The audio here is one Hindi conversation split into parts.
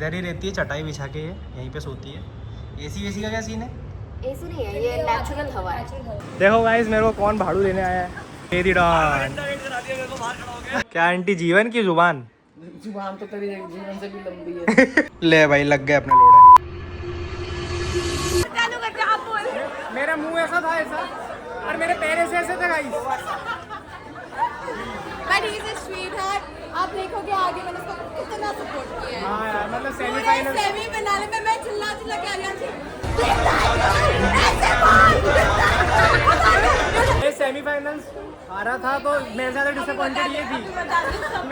इधर ही रहती है, चटाई बिछा के यहीं पे सोती है। एसी वेसी का क्या सीन है? एसी नहीं है, ये नेचुरल हवा है। देखो गाइस, मेरे को कौन भाड़ू लेने आया है। तेरी डान। क्या आंटी जीवन की जुबान? जुबान तो तेरी जीवन से भी लंबी है। ले भाई, लग गए अपने लोड़े। मेरा मुंह ऐसा था ऐसा और मेरे पैर ऐसे ऐसे थे guys. But he's a sweetheart. आप देखोगे आगे मैंने उसको कितना सपोर्ट किया है। हाँ यार, मतलब पूरे सेमीफाइनल सेमीफाइनल में मैं चिल्ला चिल्ला के आ गया थी। सेमीफाइनल्स हारा था तो मेरे ज्यादा डिसअपॉइंटेड ये थी।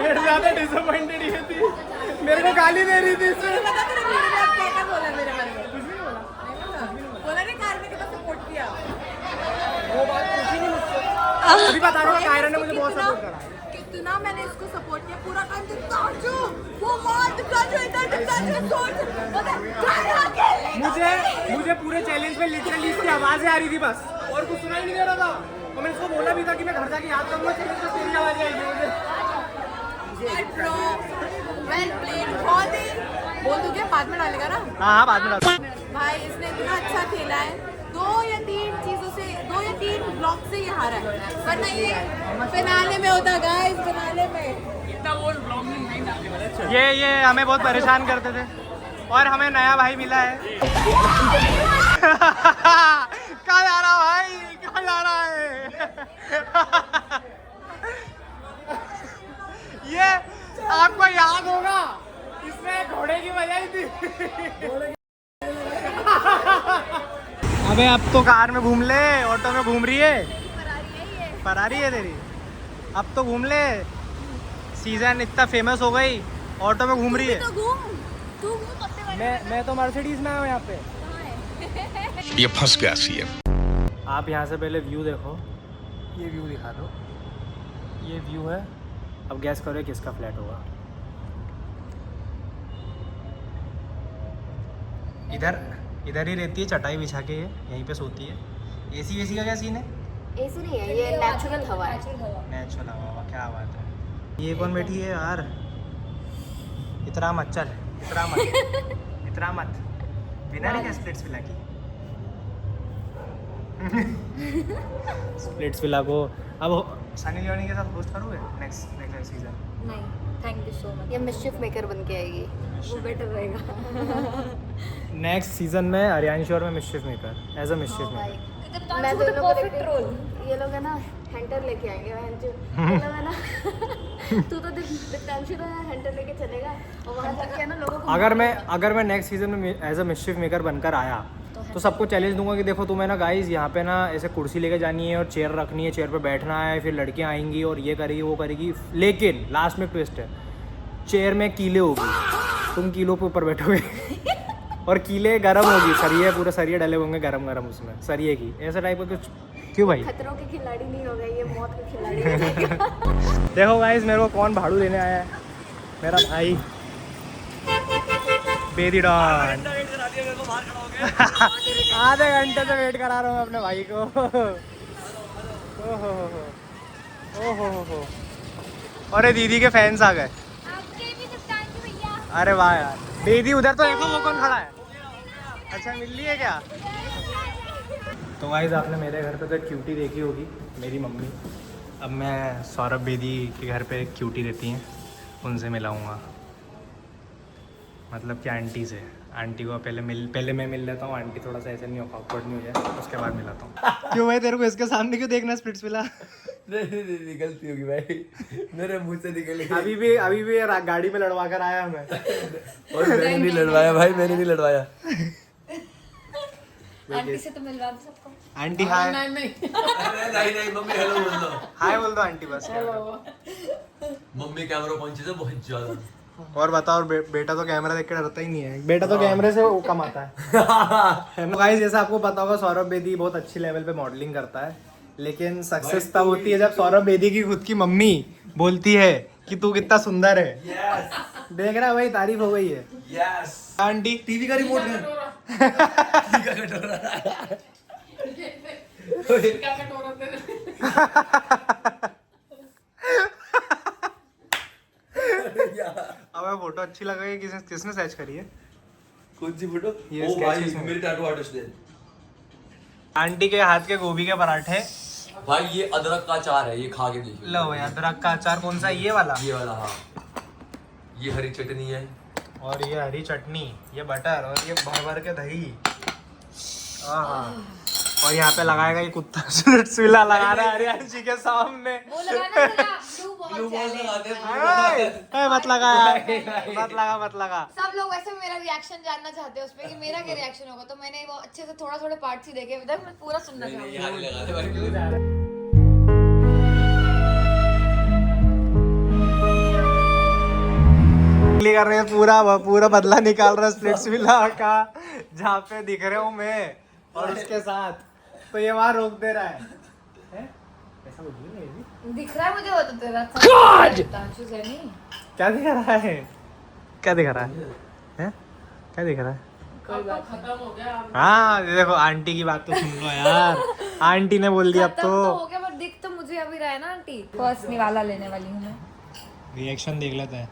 मेरे ज्यादा डिसअपॉइंटेड ये थी, मेरे को गाली दे रही थी इससे। क्या बोला मेरे बारे में? कुछ भी नहीं बोला। बोला नहीं कार में कितना सपोर्ट किया। वो बात पूछी नहीं मुझसे। अभी बता रहा हूँ, कायरा ने मुझे बहुत सपोर्ट करा। कितना मैंने इसको सपोर्ट किया, पूरा काम दिखता जो वो मार दिखता जो इधर दिखता जो सोच मुझे पूरे चैलेंज में लिटरली इसकी आवाजें आ रही थी बस, और कुछ सुनाई नहीं दे रहा था। और मैंने इसको बोला भी था कि मैं घर जाके याद करूंगा, चैलेंज में तेरी आवाज आएगी मुझे। Well played. बहुत ही बोल दूं क्या, बाद में डालेगा ना? हाँ बाद में डाल। भाई इसने इतना अच्छा खेला है, 2 या 3 ब्लॉक से ये हारा है, वरना ये फिनाले में होता गाइस, फिनाले में। ये हमें बहुत परेशान करते थे और हमें नया भाई मिला है। कहाँ जा रहा भाई, कहाँ जा रहा है? ये आपको याद होगा, इसमें घोड़े की बजाई थी। अबे अब तो कार में घूम ले, ऑटो में घूम रही है। फरारी है तेरी, अब तो घूम ले। सीजन इतना फेमस हो गई, ऑटो में घूम रही है। तू घूम पत्ते वाले। मैं तो मर्सिडीज में आया हूँ यहाँ पे। ये फंस गया सीएम। आप यहाँ से पहले व्यू देखो, ये व्यू दिखा दो। ये व्यू है, अब गैस करो ये किसका फ्लैट होगा। इधर ही रहती है, चटाई बिछा के यहीं पे सोती है। एसी वेसी का क्या सीन है? एसी नहीं है, ये नेचुरल हवा है। नेचुरल हवा, क्या बात है। ये कौन बैठी है यार? इतना मत चल, इतना मत बिना नहीं क्या स्प्लिट्स पिला की। स्प्लिट्स पिला को अब सनी लियोनी के साथ होस्ट करोगे नेक्स्ट सीजन? नहीं, थैंक यू सो मच। ये मिस्चिफ मेकर बन के आएगी, वो बेटर रहेगा। नेक्स्ट सीजन में आर्यांशी और मैं mischief maker, as a mischief maker. मैं तो परफेक्ट रोल। ये लोग है ना हंटर लेके आएंगे, ये लोग है ना। तू तो दिव्यांशु तो हंटर लेके चलेगा और वहां जाके है ना लोगों को। अगर मैं नेक्स्ट सीजन में एज अ मिस्चिफ मेकर बनकर आया तो सबको चैलेंज दूंगा कि देखो तुम्हें ना गाइस यहाँ पे ना ऐसे कुर्सी लेके जानी है और चेयर रखनी है, चेयर पे बैठना है, फिर लड़कियाँ आएंगी और ये करेगी वो करेगी, लेकिन लास्ट में ट्विस्ट है, चेयर में कीले होगी, तुम कीलों पे ऊपर बैठोगे और कीले गरम होगी, सरिये पूरे सरिये डले होंगे गरम उसमें सरिये की, ऐसा टाइप का कुछ। क्यों भाई? खतरों के खिलाड़ी नहीं हो गए, ये मौत के खिलाड़ी हो जाएगा। देखो गाइस, मेरे को कौन भाड़ू लेने आया है, मेरा भाई बेदी डॉन। आधे घंटे से वेट करा रहा हूँ अपने भाई को। ओहो, अरे दीदी के फैंस आ गए। अरे वाह यार, बेदी उधर तो देखो, वो कौन खड़ा है? अच्छा मिल रही है क्या? तो गाइस आपने मेरे घर पे तो क्यूटी देखी होगी, मेरी मम्मी। अब मैं सौरभ बेदी के घर पे क्यूटी रहती हैं, उनसे मिलाऊंगा, मतलब कि आंटी से। आंटी को पहले मैं मिल लेता हूँ, आंटी थोड़ा सा ऐसे नहीं हो, ऑकवर्ड नहीं हो जाए, उसके बाद मिलाता हूँ। क्यों भाई, तेरे को इसके सामने क्यों देखना स्प्लिट्स पिला? नहीं गलती होगी भाई, मेरे मुंह से निकली। अभी भी गाड़ी में लड़वा कर आया मैं। और मैंने नहीं लड़वाया भाई, मैंने नहीं लड़वाया। आंटी से तो मिलवा दो सबको। आंटी हाय। नहीं मम्मी हेलो बोल दो। हाय बोल दो आंटी बस। मम्मी कैमरा पहुंची तो बहुत ज्यादा। और बताओ, बेटा तो कैमरा देख के डरता ही नहीं है, बेटा तो कैमरे से वो कमाता है। गाइस जैसा आपको पता होगा, सौरभ बेदी बहुत अच्छी लेवल पे मॉडलिंग करता है, लेकिन सक्सेस तब होती है जब सौरभ बेदी की खुद की मम्मी बोलती है कि तू कितना सुंदर है। देख रहा है भाई, तारीफ हो गई है। आंटी टीवी का रिमोट है। अब हुआ फोटो अच्छी लग रही है, किसने सर्च करी है? कौन सी फोटो? ये ओ भाई sketches में। मेरे टैटू आर्टिस्ट है आंटी के हाथ के गोभी के पराठे। भाई। ये अदरक का अचार है, ये खा के देखिए। लो भाई अदरक का अचार कौन सा? ये वाला। ये वाला हाँ। ये हरी चटनी है और ये हरी चटनी, ये बटर और ये भर भर के दही। आहा। और यहाँ पे लगाएगा ये कुत्ता सिला लगा रहा है हरियाणसी के सामने। वो लगाना था ब्लू बॉल मत लगा मत लगा। सब लोग वैसे मेरा रिएक्शन जानना चाहते हैं उस पे कि मेरा क्या रिएक्शन होगा, तो मैंने वो अच्छे से थोड़ा थोड़े पार्ट्स ही देखे, अभी तक मैं पूरा सुनना चाहूंगी। कर रहे हैं पूरा बदला निकाल रहा है स्प्लिट्स विला का, जहाँ पे दिख रहे हूँ मैं और उसके साथ, तो ये वहाँ रोक दे रहा है। ऐसा कुछ नहीं है। दिख रहा है मुझे वो तो तेरा तांशु से नहीं। क्या दिख रहा है? क्या दिख रहा है? हैं? क्या दिख रहा है? खत्म हो गया। हाँ ये देखो, आंटी की बात तो सुन लो यार, आंटी ने बोल दिया अब खत्म तो। तो हो गया, पर दिख तो मुझे अभी रहा है ना आंटी। फर्स्ट निवाला लेने वाली हूँ मैं। रिएक्शन देख लेते हैं।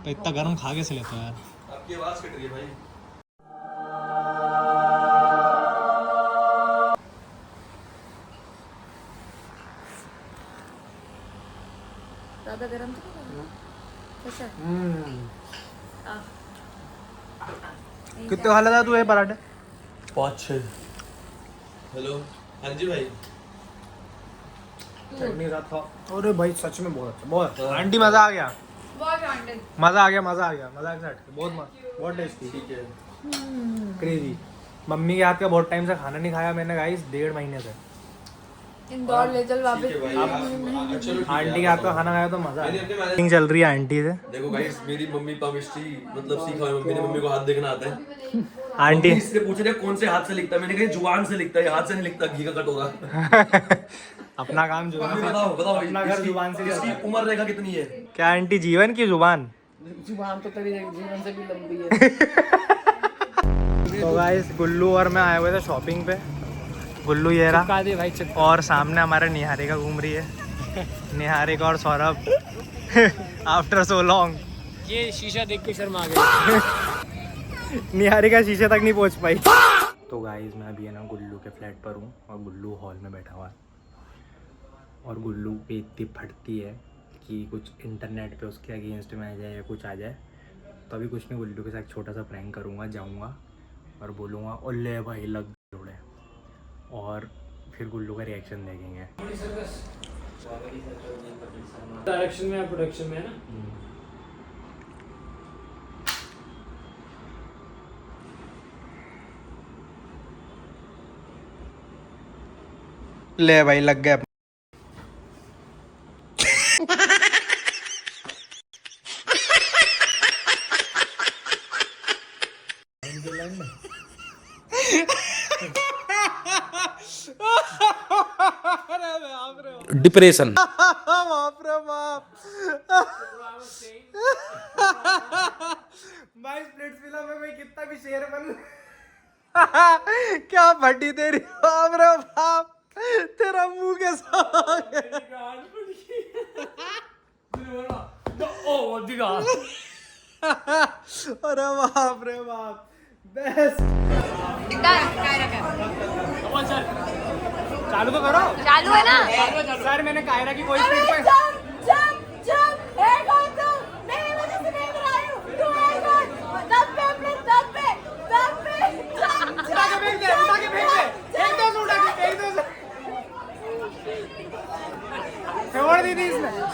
तो इतना गर्म खा के से लेते हो यार। आपकी आवाज कट रही है भाई। ज्यादा गर्म तो नहीं लगा? कैसा? कितने खा लेता तू ये पराठे? 5-6। हेलो हाँ जी भाई। चटनी साथ खाओ। अरे भाई सच में बहुत अच्छा, बहुत। आंटी मजा आ गया, बहुत आंटी। मजा आ गया मजाक से हटके। बहुत टेस्टी, ठीक है। क्रेजी। मम्मी के हाथ का बहुत टाइम से खाना नहीं खाया मैंने गाइस, 1.5 महीने से। इंदौर ले चल वापस। ठीक है भाई। चलो ठीक है। आंटी के हाथ का खाना खाया तो मजा मैंने अपने मैनेज- आया। चल रही है आंटी से। देखो गाइस, मेरी मम्मी केमिस्ट्री मतलब सीखा है मम्मी ने। मम्मी को हाथ देखना आता है। आंटी मम्मी इससे पूछ रहे कौन से हाथ से लिखता है, मैंने कहा जुबान से लिखता है, हाथ से नहीं लिखता। घी का कटोरा। अपना काम जुबान मम्मी से। बताओ अपना घर जुबान से इसकी करता है। उम्र रेखा कितनी है? क्या आंटी जीवन की जुबान? जुबान तो तेरी जीवन से भी लंबी है। तो गाइस गुल्लू और मैं आए हुए थे शॉपिंग पे। गुल्लू ये रहा चिपका दे भाई और सामने हमारे निहारिका घूम रही है। निहारिका और सौरभ आफ्टर सो लॉन्ग। ये शीशा देख के शर्मा आ गया। निहारिका शीशे तक नहीं पहुंच पाई। तो गाइस मैं अभी है ना गुल्लू के फ्लैट पर हूँ और गुल्लू हॉल में बैठा हुआ है। और गुल्लू पे इतनी फटती है कि कुछ इंटरनेट पे उसके अगेंस्ट में आ जाए या कुछ आ जाए। तो अभी कुछ नहीं, गुल्लू के साथ छोटा सा प्रैंक करूँगा, जाऊँगा और बोलूँगा ओले भाई लग जोड़े, और फिर गुल्लू का रिएक्शन देखेंगे। डायरेक्शन में या प्रोडक्शन में है ना। ले भाई लग गया। डिप्रेशन। बाप रे बाप। भाई स्प्लिट्स विला में मैं कितना भी शेर बन क्या फटी तेरी। बाप रे बाप, तेरा मुंह कैसा हो गया? अरे बाप रे बाप, बेस्ट। चालू तो करो। चालू है ना? सर मैंने कायरा की कोई स्पीड पे उठा के फेंक दे। एक दो से उठा के, एक दो से छोड़ दी थी इसने।